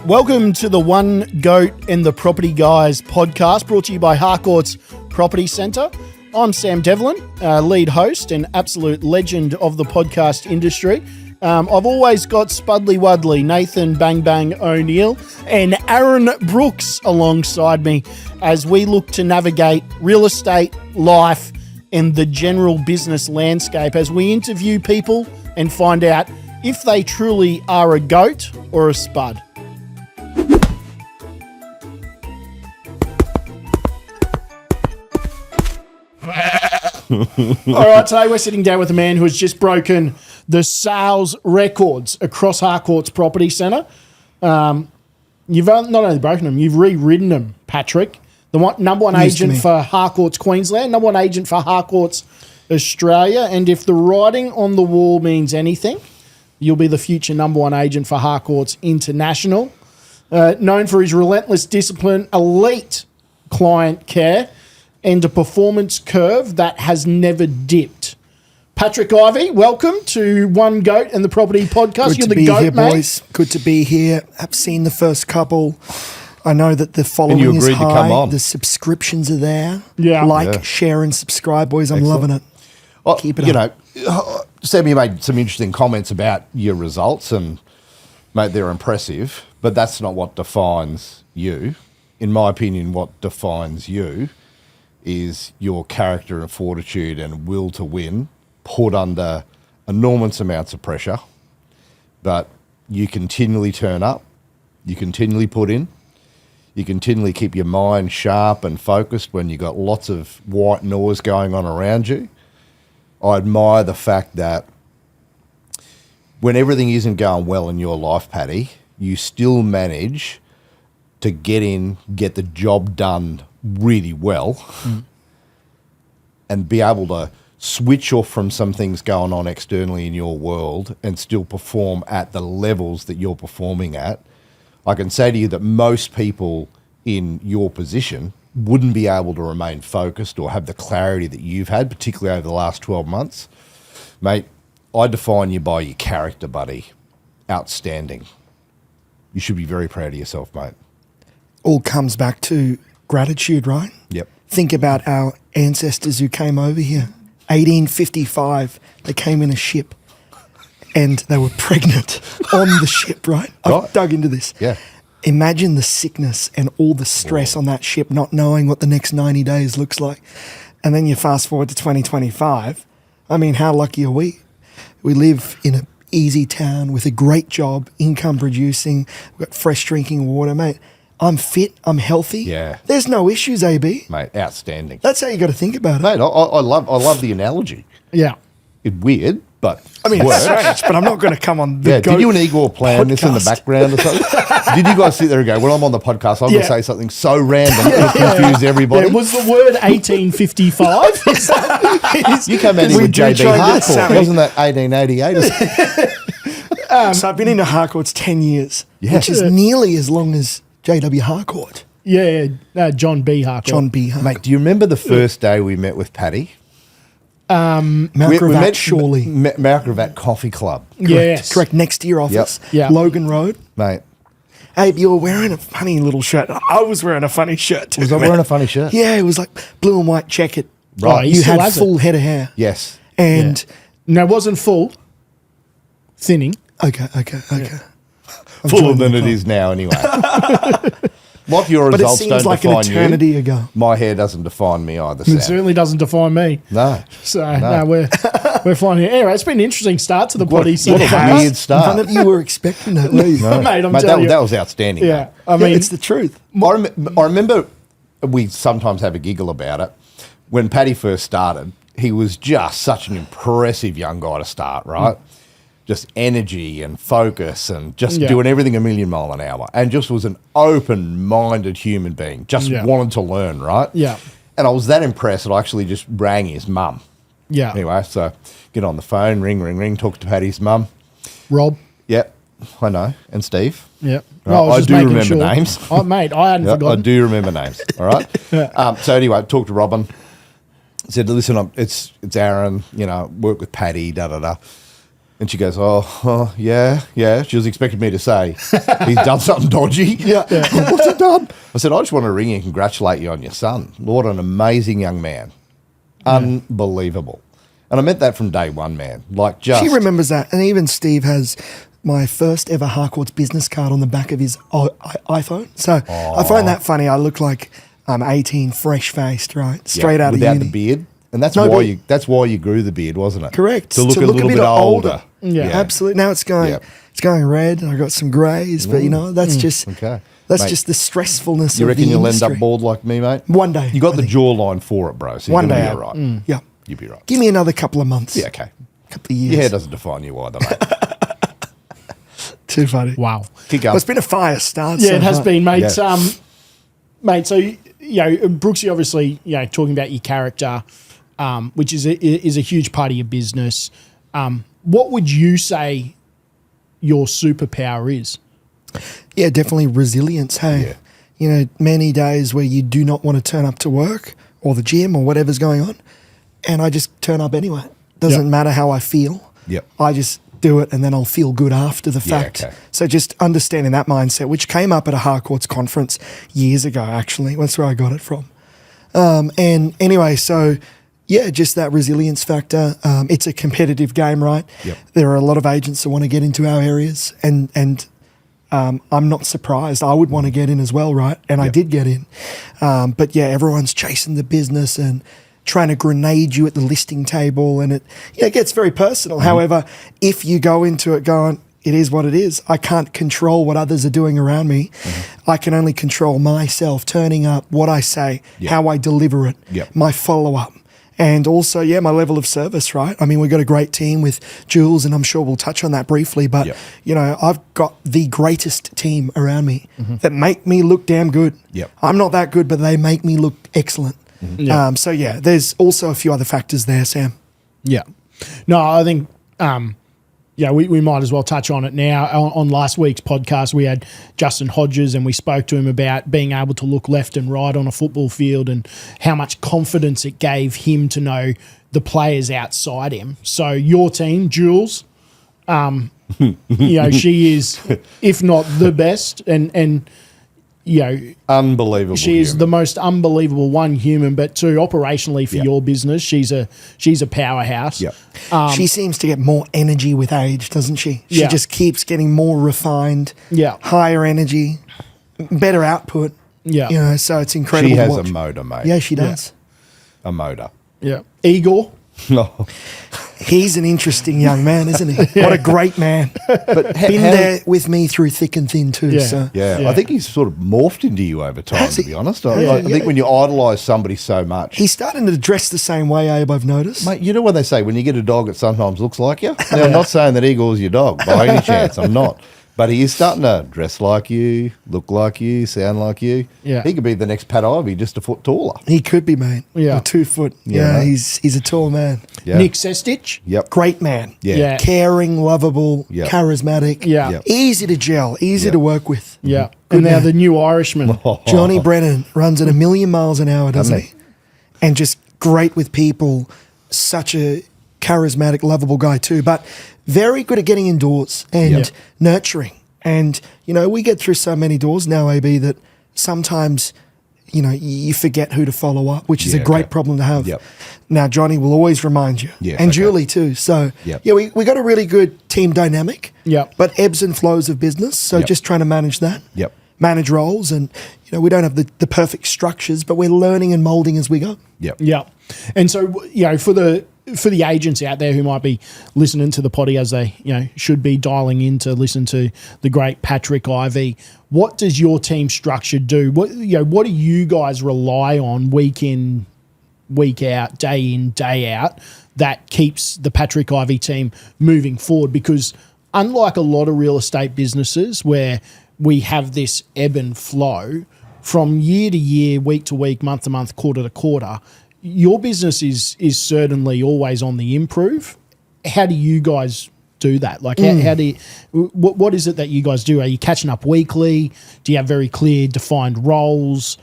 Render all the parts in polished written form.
Welcome to the One Goat and the Property Guys podcast, brought to you by Harcourts Property Centre. I'm Sam Devlin, lead host and absolute legend of the podcast industry. I've always got Spudley Wudley, Nathan Bang Bang O'Neill and Aaron Brooks alongside me as we look to navigate real estate, life and the general business landscape as we interview people and find out if they truly are a goat or a spud. All right, today we're sitting down with a man who has just broken the sales records across Harcourts Property Centre. You've not only broken them, you've rewritten them, Patrick. The number one agent for Harcourts Queensland, number one agent for Harcourts Australia, and if the writing on the wall means anything, you'll be the future number one agent for Harcourts International. Known for his relentless discipline, elite client care, and a performance curve that has never dipped. Patrick Ivey, welcome to One Goat and the Property Podcast. Good to be here, boys. Good to be here. I've seen the first couple. I know that the following is high. To come on. The subscriptions are there. Yeah. Share, and subscribe, boys. I'm loving it. Well, keep it up. Sam, you made some interesting comments about your results, and, mate, they're impressive, but that's not what defines you. In my opinion, what defines you is your character and fortitude and will to win, put under enormous amounts of pressure, but you continually turn up, you continually put in, you continually keep your mind sharp and focused when you've got lots of white noise going on around you. I admire the fact that when everything isn't going well in your life, Paddy, you still manage to get the job done really well and be able to switch off from some things going on externally in your world and still perform at the levels that you're performing at. I can say to you that most people in your position wouldn't be able to remain focused or have the clarity that you've had, particularly over the last 12 months. Mate, I define you by your character, buddy. Outstanding. You should be very proud of yourself, mate. All comes back to gratitude, right? Yep. Think about our ancestors who came over here. 1855, they came in a ship and they were pregnant on the ship, right? I've dug into this. Yeah. Imagine the sickness and all the stress on that ship, not knowing what the next 90 days looks like. And then you fast forward to 2025. I mean, how lucky are we? We live in an easy town with a great job, income producing, we've got fresh drinking water, mate. I'm fit, I'm healthy. Yeah. There's no issues, AB. Mate, outstanding. That's how you got to think about it. Mate, I love the analogy. Yeah. It's weird, but I mean, it's strange, but I'm not going to come on the Did you and Igor plan this in the background or something? Did you guys sit there and go, when I'm on the podcast, I'm going to say something so random it'll confuse everybody? Was the word 1855? You came out here with JB Harcourt. Wasn't that 1888? So I've been into Harcourts 10 years, which is nearly as long as JW Harcourt. Yeah, John B. Harcourt. John B. Harcourt. Mate, do you remember the first day we met with Paddy? Mount Gravatt, surely. Mount Gravatt Coffee Club. Yes. Correct. Next to your office. Yep. Logan Road. Mate. Abe, you were wearing a funny little shirt. I was wearing a funny shirt too. Was I wearing a funny shirt? Yeah, it was like blue and white checkered. Right. You had full head of hair. Yes. And no, it wasn't full. Thinning. Okay. Fuller than it is now anyway. What your but results it don't seems like define an eternity you. ago. My hair doesn't define me either, Sam. It certainly doesn't define me. No. So, no, we're fine here. Anyway, it's been an interesting start to the potty. What a weird start. None of you were expecting that, were you? No. Mate, I'm telling you. That was outstanding. Yeah. I mean, it's the truth. I remember we sometimes have a giggle about it. When Paddy first started, he was just such an impressive young guy to start, right? Just energy and focus and just doing everything a million mile an hour, and just was an open-minded human being, just wanted to learn, right? Yeah. And I was that impressed that I actually just rang his mum. Yeah. Anyway, so get on the phone, ring, talk to Paddy's mum. Rob. Yep, I know. And Steve. Yep. Right, I do remember names. Oh, mate, I hadn't forgotten. I do remember names, all right? So anyway, talked to Robin. Said, listen, it's Aaron, work with Paddy, da-da-da. And she goes, yeah. She was expecting me to say, he's done something dodgy. Yeah. What's he done? I said, I just want to ring you and congratulate you on your son. What an amazing young man. Unbelievable. And I meant that from day one, man. Like, just... She remembers that. And even Steve has my first ever Harcourts business card on the back of his iPhone. So I find that funny. I look like I'm 18, fresh-faced, right? Straight out of uni. Without the beard. And that's No why beard. that's why you grew the beard, wasn't it? Correct. To look a little bit older. Yeah, absolutely. Now it's going red. I got some greys, but that's just Okay. that's Mate, just the stressfulness you of reckon the you'll industry. end up bald like me, mate? One day. You got I the think. jawline for it, bro. So One you're day. gonna be all right. Yeah. You'll be right. Give me another couple of months. Yeah, okay. Couple of years. Your hair doesn't define you either, mate. Too funny. Wow. Kick Well, up. it's been a fire start. Yeah, so it has far. been, mate. Yeah. Mate, so, Brooksy, obviously, talking about your character, which is a huge part of your business. What would you say your superpower is? Yeah, definitely resilience. Hey, many days where you do not want to turn up to work or the gym or whatever's going on, and I just turn up anyway. Doesn't matter how I feel. Yep. I just do it, and then I'll feel good after the fact. okay. So just understanding that mindset, which came up at a Harcourts conference years ago, actually. That's where I got it from. And anyway, so yeah, just that resilience factor. It's a competitive game, right? Yep. There are a lot of agents that want to get into our areas, and I'm not surprised. I would want to get in as well, right? And I did get in. But yeah, everyone's chasing the business and trying to grenade you at the listing table, and it gets very personal. However, if you go into it going, it is what it is. I can't control what others are doing around me. I can only control myself, turning up, what I say, how I deliver it, my follow-up. And also, my level of service, right? I mean, we've got a great team with Jules, and I'm sure we'll touch on that briefly. But, I've got the greatest team around me that make me look damn good. I'm not that good, but they make me look excellent. So, there's also a few other factors there, Sam. Yeah. No, I think, we might as well touch on it now. On last week's podcast, we had Justin Hodges, and we spoke to him about being able to look left and right on a football field and how much confidence it gave him to know the players outside him. So your team, Jules, she is, if not the best, and Unbelievable. she is human. the most unbelievable, one, human, but two, operationally for your business, she's a powerhouse. Yep. She seems to get more energy with age, doesn't she? She just keeps getting more refined, higher energy, better output. Yeah. So it's incredible She to has watch. a motor, mate. Yeah, she does. A motor. Yeah. Igor. No. He's an interesting young man, isn't he? What a great man. But Been there with me through thick and thin too. Yeah. So Yeah, I think he's sort of morphed into you over time, Has to he? be honest. I think when you idolise somebody so much. he's starting to dress the same way, Abe, I've noticed. Mate, you know what they say, when you get a dog, it sometimes looks like you? Now, I'm not saying that Eagle's your dog, by any chance. I'm not. But he is starting to dress like you, look like you, sound like you. Yeah. He could be the next Pat Ivey, just a foot taller. He could be, mate. Yeah. Or 2 foot. Yeah, mate. He's a tall man. Yeah. Nick Sestich. Yep. Great man. Yeah. Yeah. Caring, lovable, Yep. charismatic. Yeah. Yep. Easy to gel, easy to work with. Yeah. Good And now man. the new Irishman. Johnny Brennan runs at 1,000,000 miles an hour, doesn't Doesn't he? And just great with people. Such a charismatic, lovable guy too. But very good at getting indoors and nurturing. And, we get through so many doors now, AB, that sometimes, you forget who to follow up, which is a great problem to have. Yep. Now, Johnny will always remind you. Yes, and okay. Julie too. So, Yep. we got a really good team dynamic. Yep. But ebbs and flows of business. So Yep. just trying to manage that. Yep. Manage roles. And, we don't have the perfect structures, but we're learning and molding as we go. Yep. Yeah. And so, for the agents out there who might be listening to the potty as they, should be dialing in to listen to the great Patrick Ivey, what does your team structure do? What do you guys rely on week in, week out, day in, day out that keeps the Patrick Ivey team moving forward? Because unlike a lot of real estate businesses where we have this ebb and flow from year to year, week to week, month to month, quarter to quarter, your business is certainly always on the improve. How do you guys do that? Like, how do you, what is it that you guys do? Are you catching up weekly? Do you have very clear, defined roles?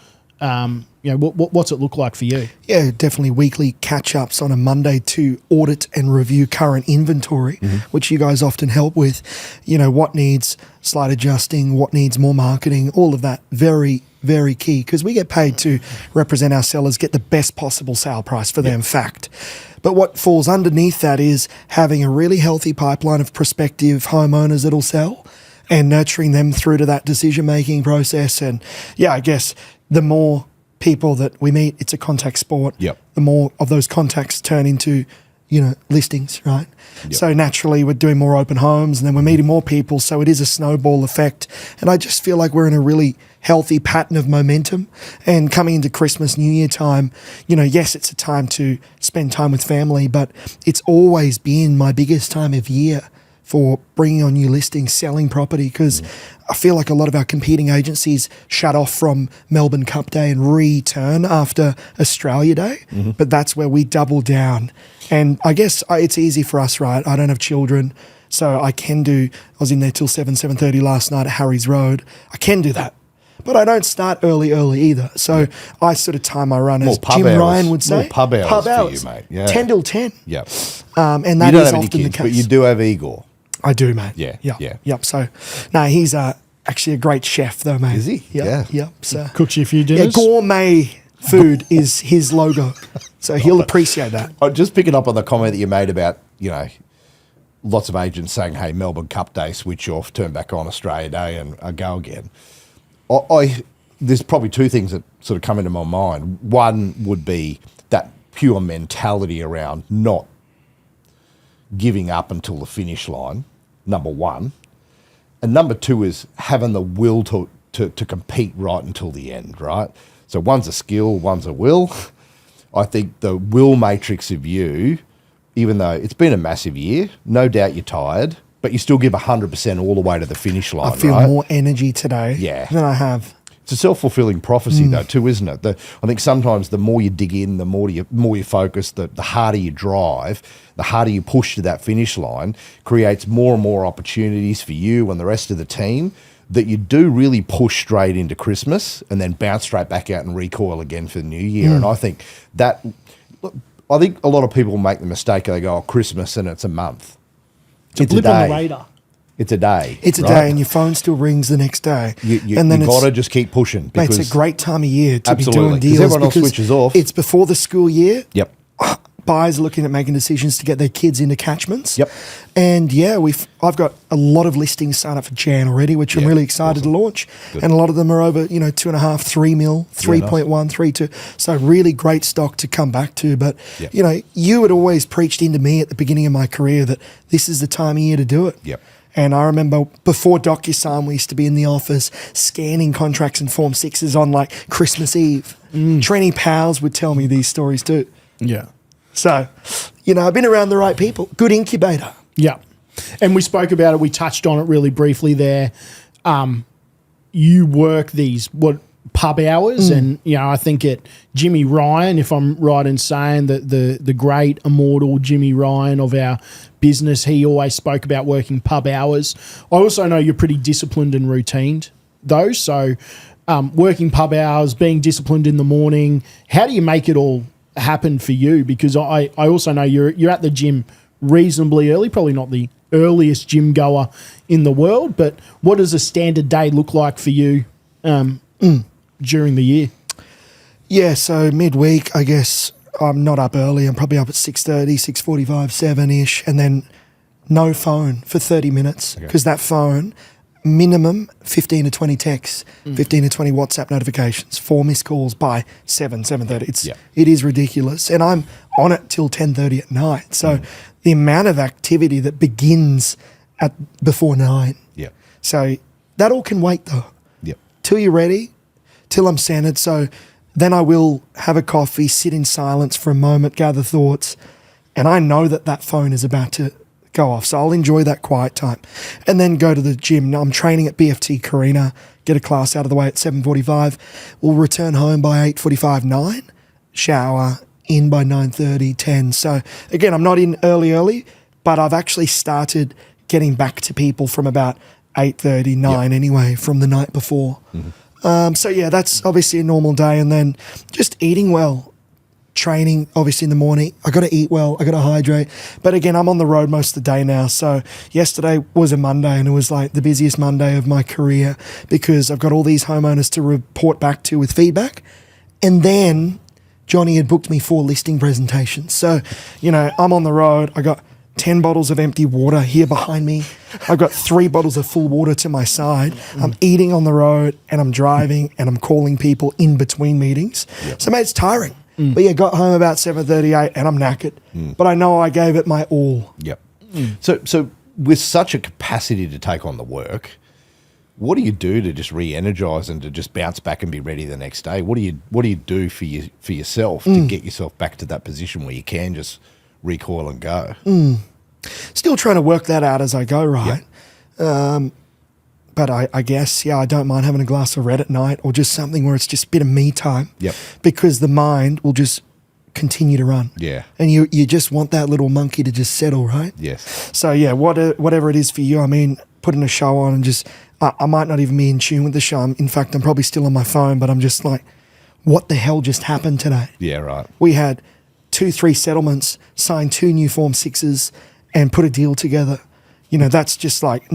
what's it look like for you? Yeah, definitely weekly catch-ups on a Monday to audit and review current inventory, which you guys often help with. What needs slight adjusting, what needs more marketing, all of that. Very, very key, because we get paid to represent our sellers, get the best possible sale price for them, fact. But what falls underneath that is having a really healthy pipeline of prospective homeowners that'll sell and nurturing them through to that decision-making process. And I guess the more people that we meet, it's a contact sport. Yep. The more of those contacts turn into, listings, right? Yep. So naturally we're doing more open homes and then we're meeting more people. So it is a snowball effect. And I just feel like we're in a really healthy pattern of momentum. And coming into Christmas, New Year time, yes, it's a time to spend time with family, but it's always been my biggest time of year for bringing on new listings, selling property, because I feel like a lot of our competing agencies shut off from Melbourne Cup Day and return after Australia Day, but that's where we double down. And I guess it's easy for us, right? I don't have children, so I was in there till 7:30 last night at Harry's Road. I can do that. But I don't start early either. So I sort of time my run, More as pub Jim hours. Ryan would say. More pub hours for you, mate. Yeah. 10 till 10. Yep. And that you don't is have any often kids, the case. but you do have Igor. I do, mate. Yeah. Yep. So, no, he's actually a great chef, though, mate. Is he? Yep. Yeah. Yep. So, Cooks you a few dinners? gourmet food is his logo. So he'll appreciate that. Just picking up on the comment that you made about, lots of agents saying, hey, Melbourne Cup Day, switch off, turn back on Australia Day and go again. There's probably two things that sort of come into my mind. One would be that pure mentality around not giving up until the finish line, number one. And number two is having the will to compete right until the end, right? So one's a skill, one's a will. I think the will matrix of you, even though it's been a massive year, no doubt you're tired, but you still give 100% all the way to the finish line, I feel right? more energy today than I have. It's a self-fulfilling prophecy, though, too, isn't it? I think sometimes the more you dig in, the more you focus, the harder you drive, the harder you push to that finish line, creates more and more opportunities for you and the rest of the team that you do really push straight into Christmas and then bounce straight back out and recoil again for the new year. And I think a lot of people make the mistake, they go, Christmas, and it's a month. It's a blip on the radar. It's a day. It's a day, and your phone still rings the next day. And then you got to just keep pushing. Mate, it's a great time of year to be doing deals. Everyone else switches off. It's before the school year. Yep. Buyers are looking at making decisions to get their kids into catchments. Yep. And I've got a lot of listings signed up for Jan already, which I'm really excited to launch. Good. And a lot of them are over, 2.5, 3 mil, 3.1, 3.2. So really great stock to come back to. But, you had always preached into me at the beginning of my career that this is the time of year to do it. Yep. And I remember before DocuSign, we used to be in the office scanning contracts and Form 6s on like Christmas Eve. Trenny Powers would tell me these stories too. Yeah. So, I've been around the right people. Good incubator. Yeah. And we spoke about it. We touched on it really briefly there. You work these pub hours, and I think Jimmy Ryan, if I'm right in saying that the great immortal Jimmy Ryan of our business, he always spoke about working pub hours. I also know you're pretty disciplined and routined though. So working pub hours, being disciplined in the morning, how do you make it all happen for you? Because I also know you're at the gym reasonably early, probably not the earliest gym goer in the world, but what does a standard day look like for you during the year? Yeah, so midweek, I guess I'm not up early. I'm probably up at 6:30, 6:45, 7-ish, and then no phone for 30 minutes because that phone, minimum 15 to 20 texts, 15 to 20 WhatsApp notifications, 4 missed calls by 7:30. It is ridiculous. And I'm on it till 10:30 at night. So the amount of activity that begins before 9. Yeah. So that all can wait though. Yep. Till you're ready, till I'm centered. So then I will have a coffee, sit in silence for a moment, gather thoughts, and I know that phone is about to go off. So I'll enjoy that quiet time and then go to the gym. Now I'm training at BFT Carina, get a class out of the way at 7:45. We'll return home by 8:45, 9, shower, in by 9:30, 10. So again, I'm not in early, but I've actually started getting back to people from about 8:30, 9 anyway, from the night before. So yeah, that's obviously a normal day, and then just eating well, training obviously in the morning. I got to eat well, I got to hydrate. But again, I'm on the road most of the day now. So yesterday was a Monday, and it was like the busiest Monday of my career because I've got all these homeowners to report back to with feedback, and then Johnny had booked me 4 listing presentations. So I'm on the road. I got 10 bottles of empty water here behind me. I've got 3 bottles of full water to my side. I'm eating on the road, and I'm driving, and I'm calling people in between meetings. Yep. So, mate, it's tiring. But yeah, got home about 7:38, and I'm knackered. But I know I gave it my all. Yep. So with such a capacity to take on the work, what do you do to just re-energize and to just bounce back and be ready the next day? What do you do for yourself to get yourself back to that position where you can just recoil and go? Still trying to work that out as I go, right? Yep. But I guess, I don't mind having a glass of red at night or just something where it's just a bit of me time. Yep. Because the mind will just continue to run. Yeah. And you just want that little monkey to just settle, right? Yes. So, yeah, whatever it is for you, I mean, putting a show on and just, I might not even be in tune with the show. In fact, I'm probably still on my phone, but I'm just like, what the hell just happened today? Yeah, right. We had 2-3 settlements, signed 2 new Form 6s, and put a deal together. That's just like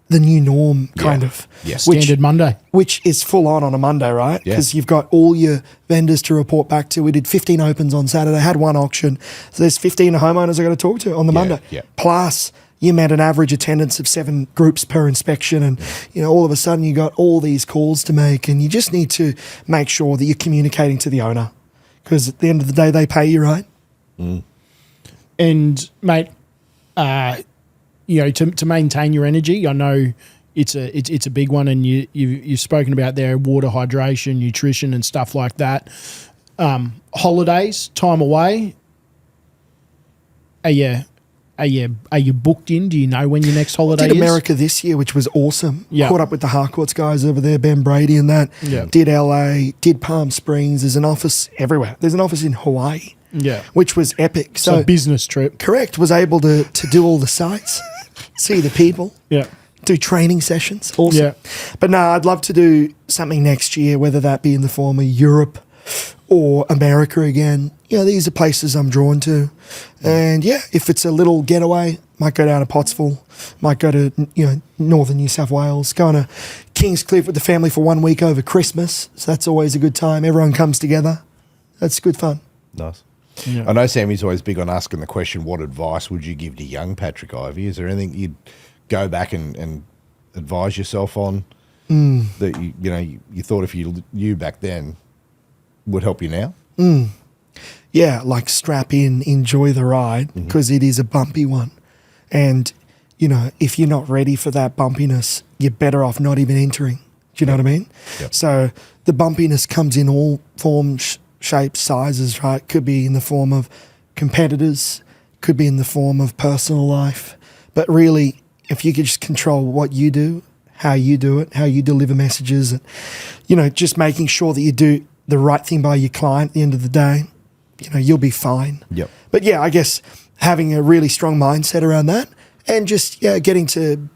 the new norm, kind of. Yeah. Standard Monday. Which is full on a Monday, right? Because you've got all your vendors to report back to. We did 15 opens on Saturday, had 1 auction. So there's 15 homeowners I got to talk to on the Monday. Yeah. Plus, you met an average attendance of 7 groups per inspection. And, all of a sudden you got all these calls to make, and you just need to make sure that you're communicating to the owner. Because at the end of the day, they pay you, right? And, mate, to maintain your energy, I know it's a big one, and you've spoken about there water, hydration, nutrition, and stuff like that. Holidays, time away. Are you booked in? Do you know when your next holiday is? Did America this year, which was awesome. Yeah. Caught up with the Harcourts guys over there, Ben Brady and that. Yeah. Did LA, did Palm Springs. There's an office everywhere. There's an office in Hawaii. Yeah. Which was epic. So business trip. Correct. Was able to do all the sites, see the people. Yeah. Do training sessions. Awesome. Yeah. But no, I'd love to do something next year, whether that be in the form of Europe or America again. These are places I'm drawn to. And if it's a little getaway, might go down to Pottsville, might go to, northern New South Wales, going to Kingscliff with the family for 1 week over Christmas. So that's always a good time. Everyone comes together. That's good fun. Nice. Yeah. I know Sammy's always big on asking the question, what advice would you give to young Patrick Ivey? Is there anything you'd go back and advise yourself on that you thought if you knew back then would help you now? Yeah, like strap in, enjoy the ride, because it is a bumpy one. And, if you're not ready for that bumpiness, you're better off not even entering. Do you know what I mean? Yep. So the bumpiness comes in all forms, shapes, sizes, right? Could be in the form of competitors, could be in the form of personal life. But really, if you could just control what you do, how you do it, how you deliver messages, and, just making sure that you do the right thing by your client at the end of the day, you'll be fine. Yep. But yeah, I guess having a really strong mindset around that, and just getting to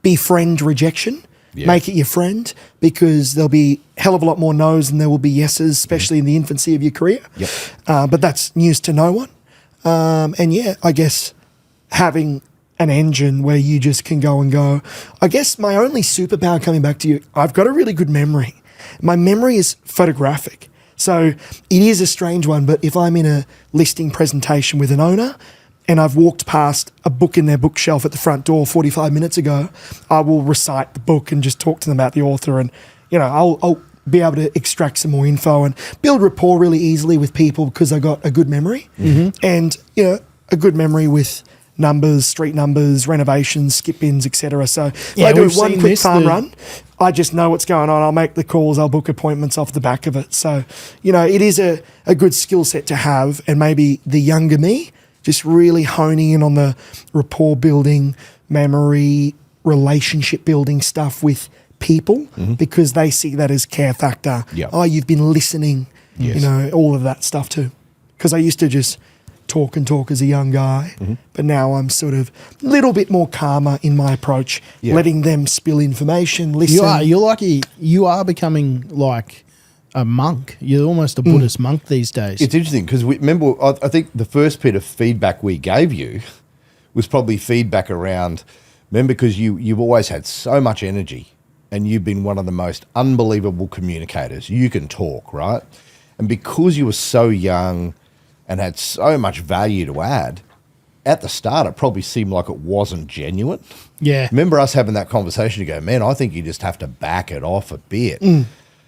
befriend rejection, make it your friend, because there'll be a hell of a lot more no's than there will be yeses, especially in the infancy of your career. Yep. But that's news to no one. I guess having an engine where you just can go and go. I guess my only superpower, coming back to you, I've got a really good memory. My memory is photographic. So it is a strange one, but if I'm in a listing presentation with an owner and I've walked past a book in their bookshelf at the front door 45 minutes ago, I will recite the book and just talk to them about the author, and I'll be able to extract some more info and build rapport really easily with people because I got a good memory and a good memory with numbers, street numbers, renovations, skip-ins, etc. So if I do one quick farm run, I just know what's going on. I'll make the calls, I'll book appointments off the back of it. So, it is a good skill set to have, and maybe the younger me just really honing in on the rapport building, memory, relationship building stuff with people because they see that as care factor. Yep. Oh, you've been listening, all of that stuff too. Because I used to just talk as a young guy, but now I'm sort of a little bit more calmer in my approach, letting them spill information, listen. You are becoming like a monk. You're almost a Buddhist monk these days. It's interesting because remember, I think the first bit of feedback we gave you was probably feedback around, remember, because you've always had so much energy and you've been one of the most unbelievable communicators. You can talk, right? And because you were so young and had so much value to add, at the start it probably seemed like it wasn't genuine. Yeah. Remember us having that conversation, you go, man, I think you just have to back it off a bit.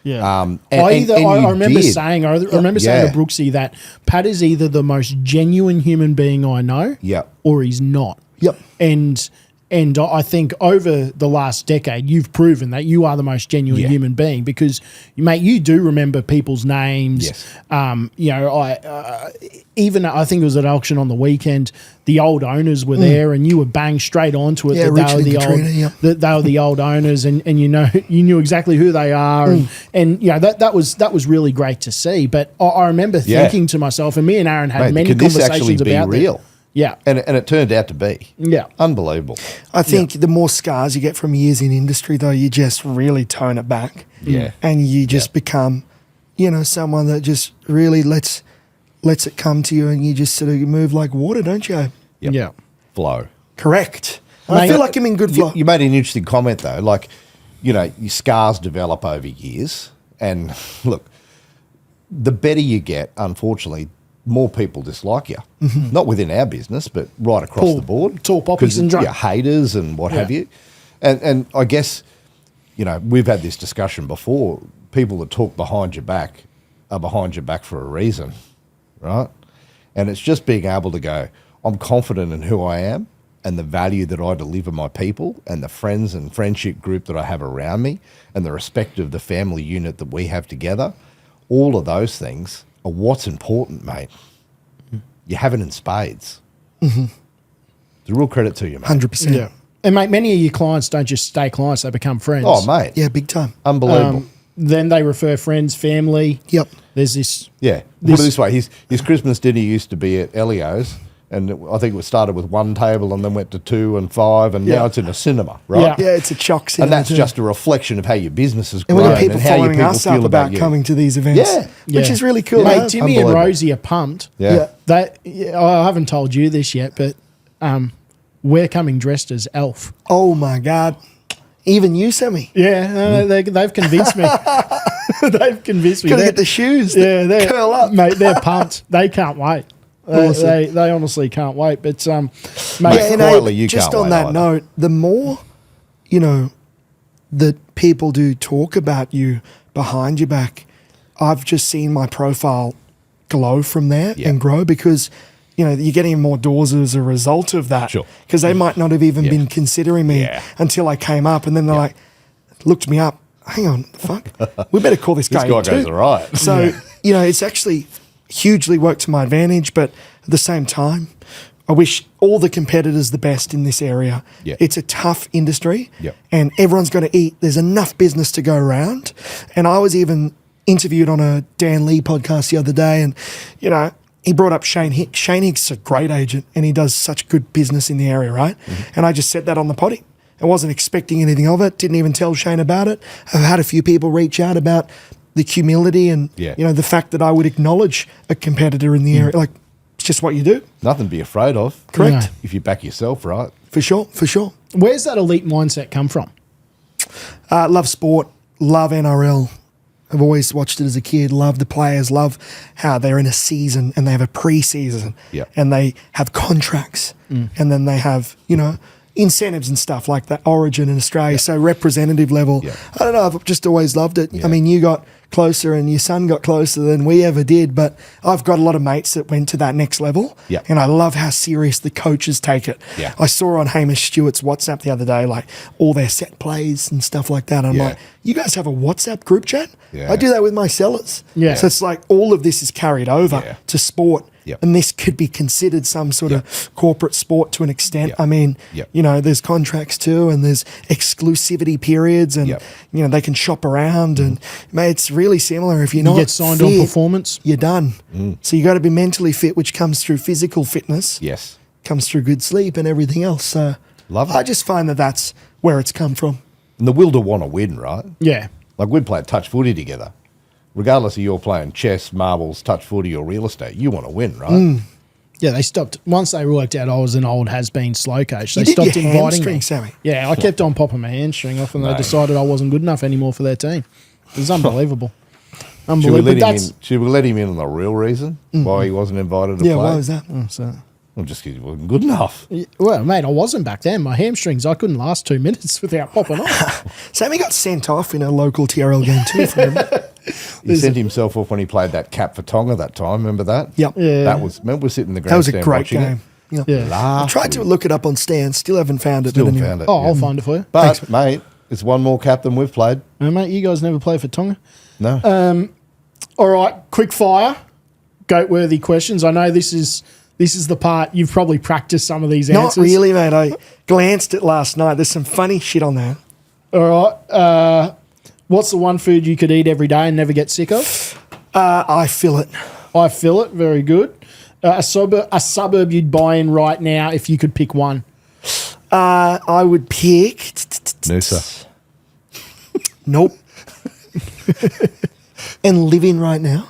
Yeah. And I you remember did. saying to Brooksy that Pat is either the most genuine human being I know, or he's not. Yep. And I think over the last decade, you've proven that you are the most genuine human being because, mate, you do remember people's names. Yes. I think it was at auction on the weekend, the old owners were there and you were banged straight onto it. Yeah, that Richard they were and Katrina, that they were the old owners and you knew exactly who they are. And that was really great to see. But I remember thinking to myself, and me and Aaron had many conversations about real? Yeah. And it turned out to be. Yeah. Unbelievable. I think the more scars you get from years in industry, though, you just really tone it back. Yeah. And you just become, someone that just really lets it come to you and you just sort of move like water, don't you? Yep. Yeah. Flow. Correct. I feel like I'm in good flow. You made an interesting comment, though. Like, your scars develop over years. And look, the better you get, unfortunately, more people dislike you. Not within our business, but right across the board. Tall poppy syndrome. Haters and what have you. And I guess, we've had this discussion before. People that talk behind your back are behind your back for a reason, right? And it's just being able to go, I'm confident in who I am and the value that I deliver my people and the friends and friendship group that I have around me and the respect of the family unit that we have together. All of those things are what's important, mate. You have it in spades. It's a real credit to you, mate. 100%. Yeah. And, mate, many of your clients don't just stay clients, they become friends. Oh, mate. Yeah, big time. Unbelievable. Then they refer friends, family. Yep. There's this. Yeah. Put it this way. His Christmas dinner used to be at Elio's, and I think it started with one table and then went to 2 and 5, and now it's in a cinema, right? Yeah, it's a chock cinema. And that's too. just a reflection of how your business has And grown we got people and how your following people us feel up about you. coming to these events, which is really cool. Mate, Timmy and Unbelievable. Rosie are pumped. Yeah. I haven't told you this yet, but we're coming dressed as Elf. Oh, my God. Even you, Sammy. Yeah, they've convinced me. They've convinced me. Got to get the shoes. Yeah, they're curl up. mate. They're pumped. They can't wait. Awesome. They honestly can't wait. But mate, And quietly, you just can't on wait that either. note, the more, that people do talk about you behind your back, I've just seen my profile glow from there and grow because, you're getting more doors as a result of that. Sure. Because they might not have even been considering me until I came up, and then they're like, looked me up. Hang on, the fuck? We better call this guy. This guy in goes too. all right. So, it's actually hugely worked to my advantage, but at the same time, I wish all the competitors the best in this area. Yeah. It's a tough industry Yep. and everyone's going to eat. There's enough business to go around. And I was even interviewed on a Dan Lee podcast the other day, and, he brought up Shane Hicks. Shane Hicks is a great agent and he does such good business in the area, right? And I just said that on the potty. I wasn't expecting anything of it, didn't even tell Shane about it. I've had a few people reach out about the humility and, the fact that I would acknowledge a competitor in the area. Like, it's just what you do. Nothing to be afraid of. Correct. If you back yourself, right? For sure. where's that elite mindset come from? Love sport, love NRL. I've always watched it as a kid, love the players, love how they're in a season and they have a pre-season and they have contracts and then they have, incentives and stuff like that, Origin in Australia, so representative level. I don't know, I've just always loved it. I mean, you got closer and your son got closer than we ever did, but I've got a lot of mates that went to that next level and I love how serious the coaches take it. I saw on Hamish Stewart's WhatsApp the other day, like all their set plays and stuff like that. I'm like, you guys have a WhatsApp group chat? I do that with my sellers. So it's like all of this is carried over to sport Yep. And this could be considered some sort of corporate sport to an extent. Yep. I mean, Yep. there's contracts too, and there's exclusivity periods, and Yep. they can shop around, and mate, it's really similar. If you're You not get signed fit, on performance. you're done. So you got to be mentally fit, which comes through physical fitness, Yes. comes through good sleep and everything else. So Love it. I just find that that's where it's come from. And the will to want to win, right? Yeah. Like we played touch footy together. Regardless of you're playing chess, marbles, touch footy, or real estate, you want to win, right? Yeah, they stopped. Once they worked out I was an old has-been slow coach, they You did stopped your inviting hamstring, me. Sammy. Yeah, I kept on popping my hamstring off, and they No. decided I wasn't good enough anymore for their team. It was unbelievable. Should we, Unbelievable. let But him in, should we let him in on the real reason why he wasn't invited to Yeah, play? why was that? So, Well, just because he wasn't good enough. well, mate, I wasn't back then. My hamstrings, I couldn't last 2 minutes without popping off. Sammy got sent off in a local TRL game too. If I remember. He sent himself off when he played that cap for Tonga that time. Remember that? Yep. Yeah. That was. Remember, we're sitting in the That was grandstand a great watching game. it. Yeah. Yeah. I tried to look it up on Stan, still haven't found it. Still but anyway. found it. Oh, yeah. I'll find it for you. But mate, it's one more cap than we've played. Mate, you guys never play for Tonga. No. All right, quick fire, goat-worthy questions. I know this is the part you've probably practiced some of these Not answers. really, mate. I glanced at last night. There's some funny shit on there. All right. What's the one food you could eat every day and never get sick of? I feel it. I feel it. Very good. A suburb you'd buy in right now if you could pick one. I would pick. Noosa. Nope. And live in right now.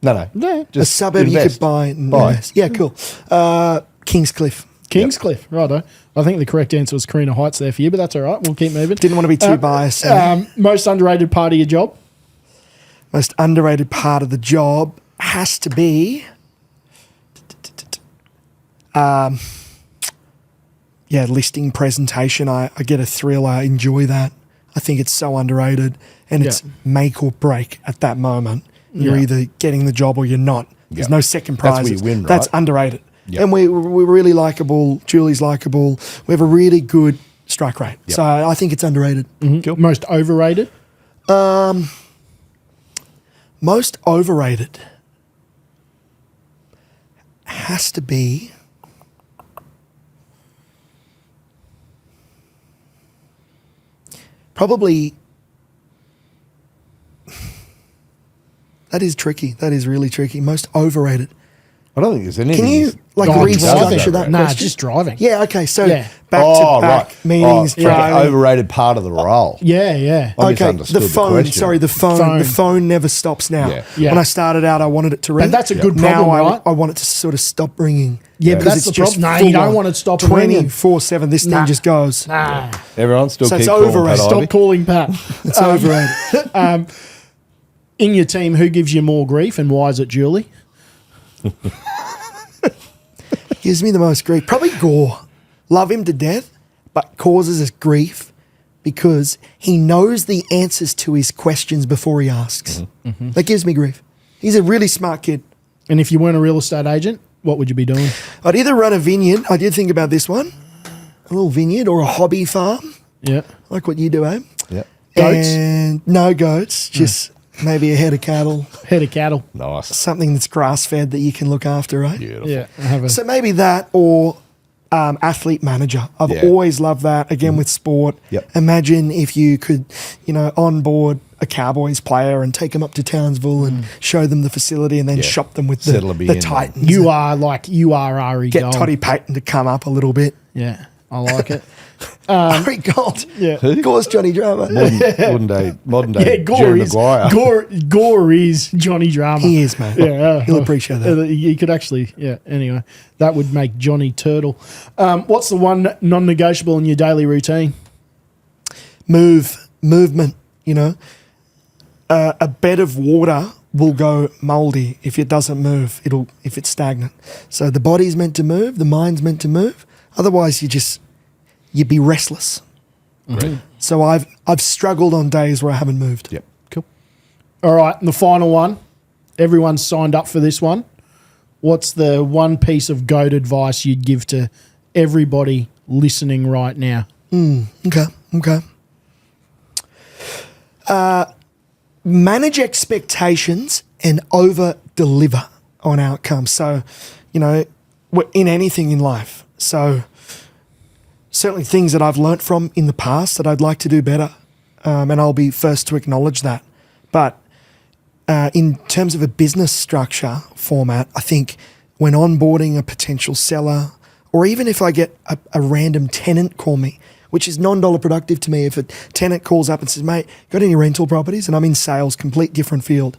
No. Yeah. A suburb you invest. could buy. Buy. Nice. Yeah, cool. Kingscliff. Kingscliff, righto. I think the correct answer was Carina Heights there for you, but that's all right. We'll keep moving. Didn't want to be too biased. Most underrated part of your job? Most underrated part of the job has to be. Listing presentation. I get a thrill. I enjoy that. I think it's so underrated, and it's make or break at that moment. You're Yeah. either getting the job or you're not. There's Yeah. no second That's where prizes. you win, That's right? underrated. Yeah. And we're really likable. Julie's likable. We have a really good strike rate. Yeah. So I think it's underrated. Most overrated? Most overrated has to be probably. That is tricky. That is really tricky. Most overrated. I don't think there's anything. Can you restructure that Nah, question? just driving. Yeah. Okay. So Yeah. back to back meetings. Oh, training. overrated part of the role. Yeah, yeah. I Okay, misunderstood the phone. question. Sorry, the phone. Phone. The phone never stops now. Yeah. Yeah. When I started out, I wanted it to ring. But that's a good now problem, right? I want it to sort of stop ringing. Yeah, but because that's it's the just problem. No, you full don't on. want it to stop ringing. 24/7. This Nah. thing just goes. Nah, Everyone still So keep it's calling overrated. Pat stop Ivey. calling Pat. It's overrated. In your team, who gives you more grief and why is it Julie? Gives me the most grief. Probably Gore. Love him to death, but causes us grief because he knows the answers to his questions before he asks. That gives me grief. He's a really smart kid. And if you weren't a real estate agent, what would you be doing? I'd either run a vineyard. I did think about this one. A little vineyard or a hobby farm, Yeah. like what you do, eh? Yep. Goats? And no goats, just maybe a head of cattle, Head of cattle. Nice. something that's grass fed that you can look after, right? Beautiful. Yeah. I have a, So maybe that or athlete manager. I've Yeah. always loved that. Again, with sport. Yep. Imagine if you could, onboard a Cowboys player and take them up to Townsville and show them the facility and then Yeah. shop them with Settle a the bee in Titans. you are Ari Get Gold. Toddy Payton to come up a little bit. Yeah. I like it. Ari Gold. Yeah. Who? Gore's Johnny Drama. Modern day Yeah, Gore Jerry is Maguire. Gore is Johnny Drama. He is, man. Yeah, He'll appreciate that. You could actually, yeah. Anyway, that would make Johnny Turtle. What's the one non-negotiable in your daily routine? Movement, a bed of water will go moldy if it doesn't move. If it's stagnant. So the body's meant to move, the mind's meant to move. Otherwise, you'd be restless. Great. So I've struggled on days where I haven't moved. Yep. Cool. All right, and the final one. Everyone's signed up for this one. What's the one piece of GOAT advice you'd give to everybody listening right now? Okay. Manage expectations and over deliver. on outcomes. So, we're in anything in life. So certainly things that I've learnt from in the past that I'd like to do better. And I'll be first to acknowledge that. But in terms of a business structure format, I think when onboarding a potential seller, or even if I get a random tenant call me, which is non-dollar productive to me, if a tenant calls up and says, mate, got any rental properties? And I'm in sales, complete different field.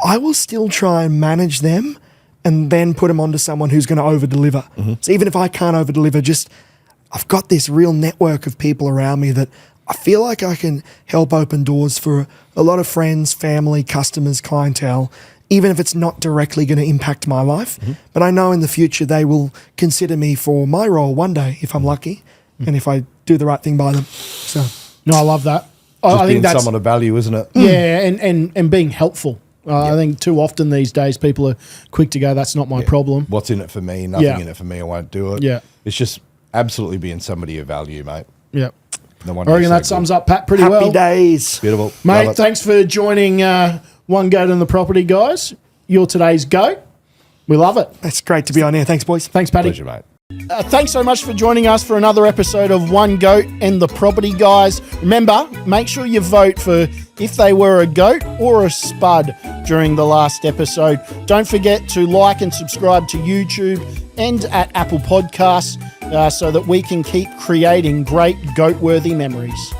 I will still try and manage them and then put them onto someone who's going to over-deliver. So even if I can't over-deliver, I've got this real network of people around me that I feel like I can help open doors for a lot of friends, family, customers, clientele, even if it's not directly going to impact my life. But I know in the future they will consider me for my role one day if I'm lucky and if I do the right thing by them. So No, I love that. Just I being think that's someone of value, isn't it? yeah, and being helpful. I think too often these days people are quick to go, that's not my problem. What's in it for me? Nothing Yeah. in it for me. I won't do it. Yeah. It's just absolutely being somebody of value, mate. Yeah. No I wonder reckon you're that so sums good. up Pat pretty happy well. days. Beautiful. Mate, Love it. thanks for joining One Goat on the Property, guys. You're today's goat. We love it. It's great to be on here. Thanks, boys. Thanks, Paddy. Pleasure, mate. Thanks so much for joining us for another episode of One Goat and the Property Guys. Remember, make sure you vote for if they were a goat or a spud during the last episode. Don't forget to like and subscribe to YouTube and at Apple Podcasts so that we can keep creating great goat-worthy memories.